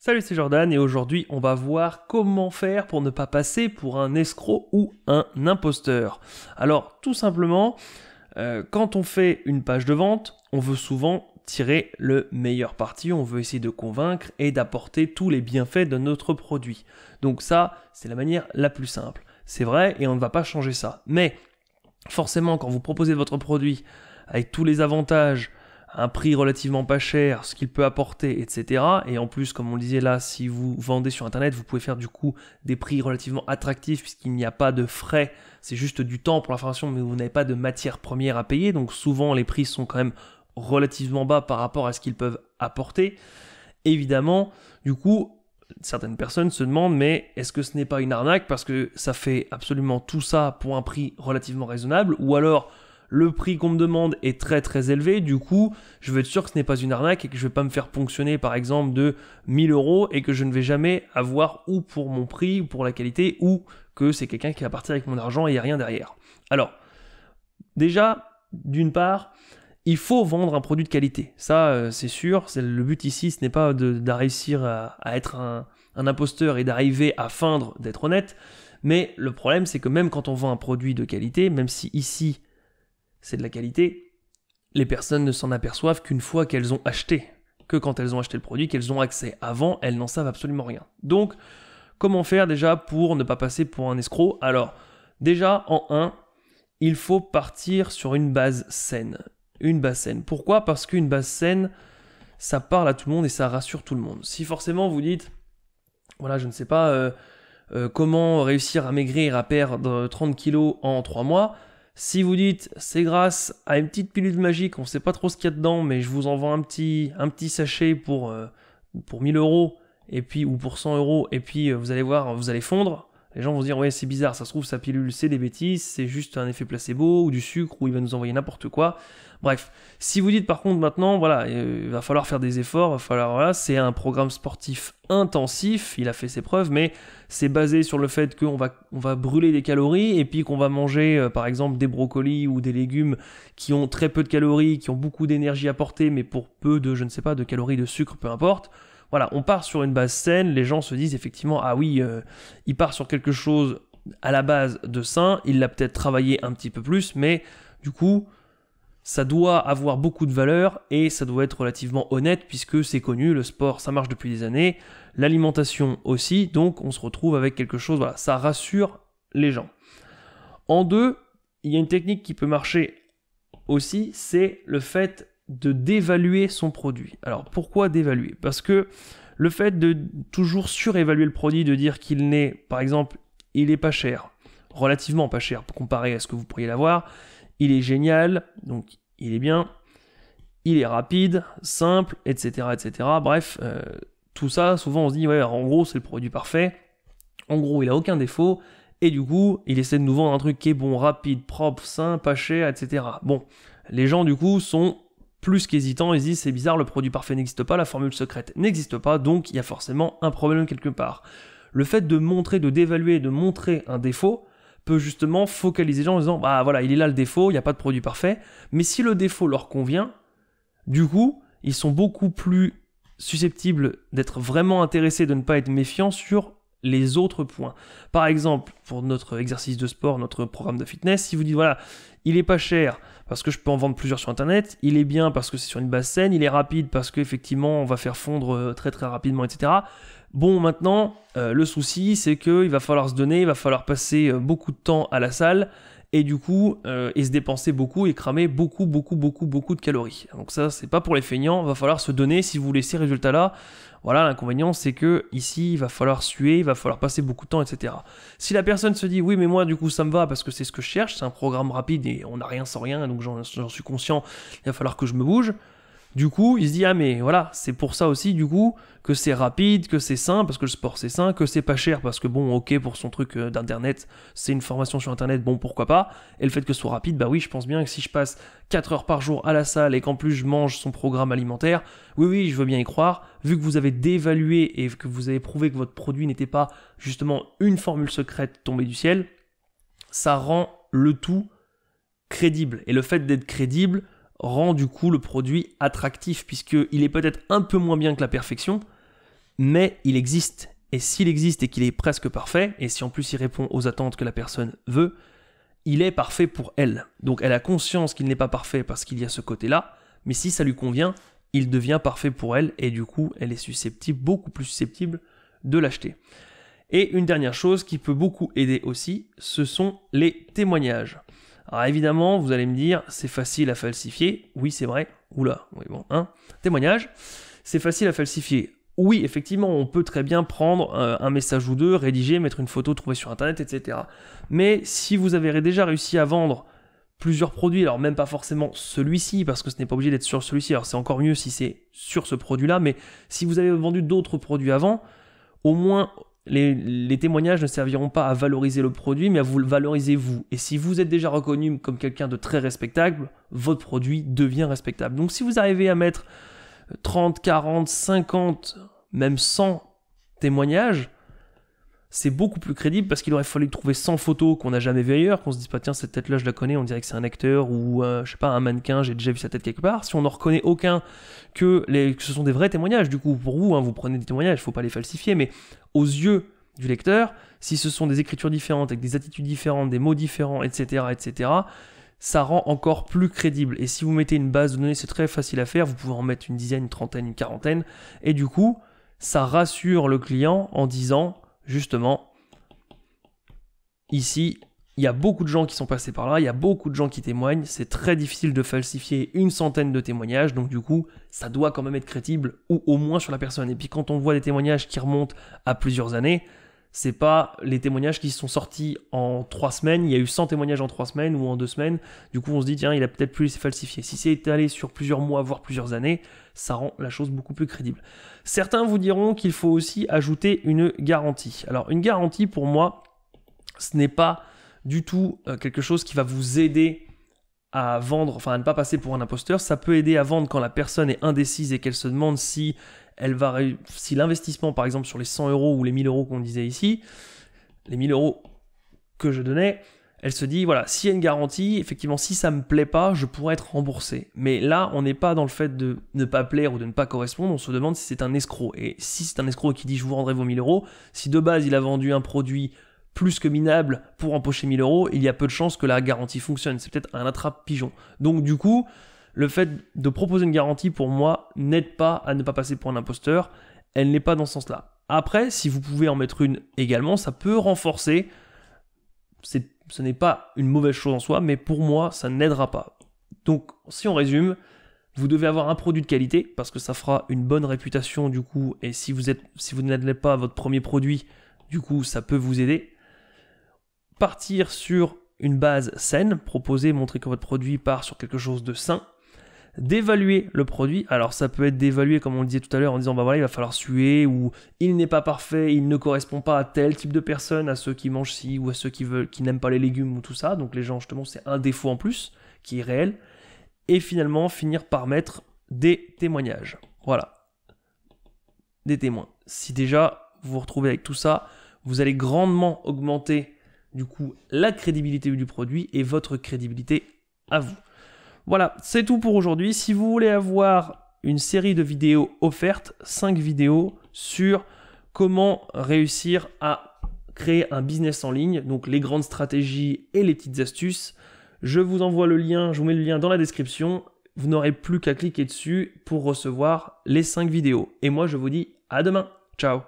Salut, c'est Jordan et aujourd'hui on va voir comment faire pour ne pas passer pour un escroc ou un imposteur. Alors tout simplement, quand on fait une page de vente, on veut souvent tirer le meilleur parti, on veut essayer de convaincre et d'apporter tous les bienfaits de notre produit. Donc ça, c'est la manière la plus simple. C'est vrai et on ne va pas changer ça. Mais forcément, quand vous proposez votre produit avec tous les avantages, un prix relativement pas cher, ce qu'il peut apporter, etc. Et en plus, comme on le disait là, si vous vendez sur Internet, vous pouvez faire du coup des prix relativement attractifs puisqu'il n'y a pas de frais, c'est juste du temps pour la formation, mais vous n'avez pas de matières premières à payer. Donc souvent, les prix sont quand même relativement bas par rapport à ce qu'ils peuvent apporter. Évidemment, du coup, certaines personnes se demandent, mais est-ce que ce n'est pas une arnaque parce que ça fait absolument tout ça pour un prix relativement raisonnable, ou alors le prix qu'on me demande est très très élevé, du coup, je veux être sûr que ce n'est pas une arnaque et que je ne vais pas me faire ponctionner par exemple de 1000 € et que je ne vais jamais avoir ou pour mon prix ou pour la qualité ou que c'est quelqu'un qui va partir avec mon argent et il n'y a rien derrière. Alors, déjà, d'une part, il faut vendre un produit de qualité. Ça, c'est sûr, le but ici, ce n'est pas de réussir à être un imposteur et d'arriver à feindre d'être honnête, mais le problème, c'est que même quand on vend un produit de qualité, même si ici, c'est de la qualité, les personnes ne s'en aperçoivent qu'une fois qu'elles ont acheté, que quand elles ont acheté le produit, qu'elles ont accès. Avant, elles n'en savent absolument rien. Donc, comment faire déjà pour ne pas passer pour un escroc? Alors, déjà, en 1, il faut partir sur une base saine. Une base saine. Pourquoi? Parce qu'une base saine, ça parle à tout le monde et ça rassure tout le monde. Si forcément vous dites, voilà, je ne sais pas comment réussir à maigrir, à perdre 30 kilos en 3 mois, si vous dites, c'est grâce à une petite pilule magique, on ne sait pas trop ce qu'il y a dedans, mais je vous envoie un petit sachet pour 1000 € et puis, ou pour 100 €, et puis vous allez voir, vous allez fondre, les gens vont se dire, ouais, c'est bizarre, ça se trouve, sa pilule, c'est des bêtises, c'est juste un effet placebo, ou du sucre, ou il va nous envoyer n'importe quoi. Bref, si vous dites par contre maintenant, voilà, il va falloir faire des efforts, voilà, c'est un programme sportif intensif, il a fait ses preuves, mais c'est basé sur le fait qu'on va brûler des calories et puis qu'on va manger par exemple des brocolis ou des légumes qui ont très peu de calories, qui ont beaucoup d'énergie apportée, mais pour peu de, je ne sais pas, de calories, de sucre, peu importe. Voilà, on part sur une base saine, les gens se disent effectivement, ah oui, il part sur quelque chose à la base de sain, il l'a peut-être travaillé un petit peu plus, mais du coup, ça doit avoir beaucoup de valeur et ça doit être relativement honnête puisque c'est connu, le sport ça marche depuis des années, l'alimentation aussi, donc on se retrouve avec quelque chose, voilà, ça rassure les gens. En 2, il y a une technique qui peut marcher aussi, c'est le fait de dévaluer son produit. Alors pourquoi dévaluer? Parce que le fait de toujours surévaluer le produit, de dire qu'il n'est, par exemple, il est pas cher, relativement pas cher comparé à ce que vous pourriez l'avoir, il est génial, donc il est bien, il est rapide, simple, etc. etc. Bref, tout ça, souvent on se dit, ouais, en gros c'est le produit parfait, en gros il a aucun défaut, et du coup il essaie de nous vendre un truc qui est bon, rapide, propre, sain, pas cher, etc. Bon, les gens du coup sont plus qu'hésitants, ils se disent c'est bizarre, le produit parfait n'existe pas, la formule secrète n'existe pas, donc il y a forcément un problème quelque part. Le fait de montrer, de dévaluer, de montrer un défaut, peut justement focaliser les gens en disant bah voilà, il est là le défaut, il n'y a pas de produit parfait, mais si le défaut leur convient, du coup, ils sont beaucoup plus susceptibles d'être vraiment intéressés, de ne pas être méfiants sur les autres points. Par exemple, pour notre exercice de sport, notre programme de fitness, si vous dites voilà, il est pas cher parce que je peux en vendre plusieurs sur internet, il est bien parce que c'est sur une base saine, il est rapide parce qu'effectivement on va faire fondre très très rapidement, etc. Bon, maintenant, le souci, c'est qu'il va falloir se donner, il va falloir passer beaucoup de temps à la salle, et du coup, et se dépenser beaucoup et cramer beaucoup de calories. Donc ça, c'est pas pour les feignants, il va falloir se donner si vous voulez ces résultats-là. Voilà, l'inconvénient, c'est que ici, il va falloir suer, il va falloir passer beaucoup de temps, etc. Si la personne se dit, oui, mais moi, du coup, ça me va parce que c'est ce que je cherche, c'est un programme rapide et on n'a rien sans rien, donc j'en suis conscient, il va falloir que je me bouge. Du coup, il se dit, ah mais voilà, c'est pour ça aussi, du coup, que c'est rapide, que c'est sain, parce que le sport c'est sain, que c'est pas cher, parce que bon, ok, pour son truc d'internet, c'est une formation sur internet, bon, pourquoi pas. Et le fait que ce soit rapide, bah oui, je pense bien que si je passe 4 heures par jour à la salle et qu'en plus je mange son programme alimentaire, oui, je veux bien y croire, vu que vous avez dévalué et que vous avez prouvé que votre produit n'était pas justement une formule secrète tombée du ciel, ça rend le tout crédible. Et le fait d'être crédible rend du coup le produit attractif, puisqu'il est peut-être un peu moins bien que la perfection, mais il existe. Et s'il existe et qu'il est presque parfait, et si en plus il répond aux attentes que la personne veut, il est parfait pour elle. Donc elle a conscience qu'il n'est pas parfait parce qu'il y a ce côté-là, mais si ça lui convient, il devient parfait pour elle, et du coup, elle est susceptible, beaucoup plus susceptible de l'acheter. Et une dernière chose qui peut beaucoup aider aussi, ce sont les témoignages. Alors évidemment, vous allez me dire, c'est facile à falsifier. Oui, c'est vrai. Oula, oui, bon, témoignage, c'est facile à falsifier. Oui, effectivement, on peut très bien prendre un message ou deux, rédiger, mettre une photo trouvée sur Internet, etc. Mais si vous avez déjà réussi à vendre plusieurs produits, alors même pas forcément celui-ci, parce que ce n'est pas obligé d'être sur celui-ci, alors c'est encore mieux si c'est sur ce produit-là, mais si vous avez vendu d'autres produits avant, au moins les témoignages ne serviront pas à valoriser le produit, mais à vous le valoriser vous. Et si vous êtes déjà reconnu comme quelqu'un de très respectable, votre produit devient respectable. Donc si vous arrivez à mettre 30, 40, 50, même 100 témoignages, c'est beaucoup plus crédible parce qu'il aurait fallu trouver 100 photos qu'on n'a jamais vues ailleurs, qu'on se dise pas tiens cette tête là je la connais, on dirait que c'est un acteur ou je sais pas un mannequin, j'ai déjà vu sa tête quelque part. Si on n'en reconnaît aucun que ce sont des vrais témoignages, du coup pour vous, vous prenez des témoignages, il faut pas les falsifier, mais aux yeux du lecteur, si ce sont des écritures différentes avec des attitudes différentes, des mots différents, etc., ça rend encore plus crédible. Et si vous mettez une base de données, c'est très facile à faire, vous pouvez en mettre une dizaine, une trentaine, une quarantaine, et du coup, ça rassure le client en disant, justement, ici, il y a beaucoup de gens qui sont passés par là, il y a beaucoup de gens qui témoignent, c'est très difficile de falsifier une centaine de témoignages, donc du coup, ça doit quand même être crédible, ou au moins sur la personne. Et puis quand on voit des témoignages qui remontent à plusieurs années, c'est pas les témoignages qui sont sortis en 3 semaines, il y a eu 100 témoignages en 3 semaines ou en 2 semaines, du coup on se dit tiens il a peut-être pu les falsifier. Si c'est étalé sur plusieurs mois voire plusieurs années, ça rend la chose beaucoup plus crédible. Certains vous diront qu'il faut aussi ajouter une garantie. Alors une garantie pour moi, ce n'est pas du tout quelque chose qui va vous aider à vendre, enfin à ne pas passer pour un imposteur. Ça peut aider à vendre quand la personne est indécise et qu'elle se demande si l'investissement, par exemple, sur les 100 € ou les 1000 € qu'on disait ici, les 1000 € que je donnais, elle se dit, voilà, s'il y a une garantie, effectivement, si ça ne me plaît pas, je pourrais être remboursé. Mais là, on n'est pas dans le fait de ne pas plaire ou de ne pas correspondre, on se demande si c'est un escroc. Et si c'est un escroc qui dit, je vous rendrai vos 1000 €, si de base, il a vendu un produit plus que minable pour empocher 1000 €, il y a peu de chances que la garantie fonctionne. C'est peut-être un attrape-pigeon. Donc, du coup, le fait de proposer une garantie, pour moi, n'aide pas à ne pas passer pour un imposteur. Elle n'est pas dans ce sens-là. Après, si vous pouvez en mettre une également, ça peut renforcer. Ce n'est pas une mauvaise chose en soi, mais pour moi, ça n'aidera pas. Donc, si on résume, vous devez avoir un produit de qualité, parce que ça fera une bonne réputation, du coup, et si vous n'êtes pas votre premier produit, du coup, ça peut vous aider. Partir sur une base saine, proposer, montrer que votre produit part sur quelque chose de sain. D'évaluer le produit, alors ça peut être d'évaluer comme on le disait tout à l'heure en disant bah voilà il va falloir suer ou il n'est pas parfait, il ne correspond pas à tel type de personne, à ceux qui mangent ci ou à ceux qui n'aiment pas les légumes ou tout ça, donc les gens justement c'est un défaut en plus qui est réel, et finalement finir par mettre des témoignages, voilà, des témoins. Si déjà vous vous retrouvez avec tout ça, vous allez grandement augmenter du coup la crédibilité du produit et votre crédibilité à vous. Voilà, c'est tout pour aujourd'hui. Si vous voulez avoir une série de vidéos offertes, 5 vidéos sur comment réussir à créer un business en ligne, donc les grandes stratégies et les petites astuces, je vous envoie le lien, je vous mets le lien dans la description. Vous n'aurez plus qu'à cliquer dessus pour recevoir les 5 vidéos. Et moi, je vous dis à demain. Ciao.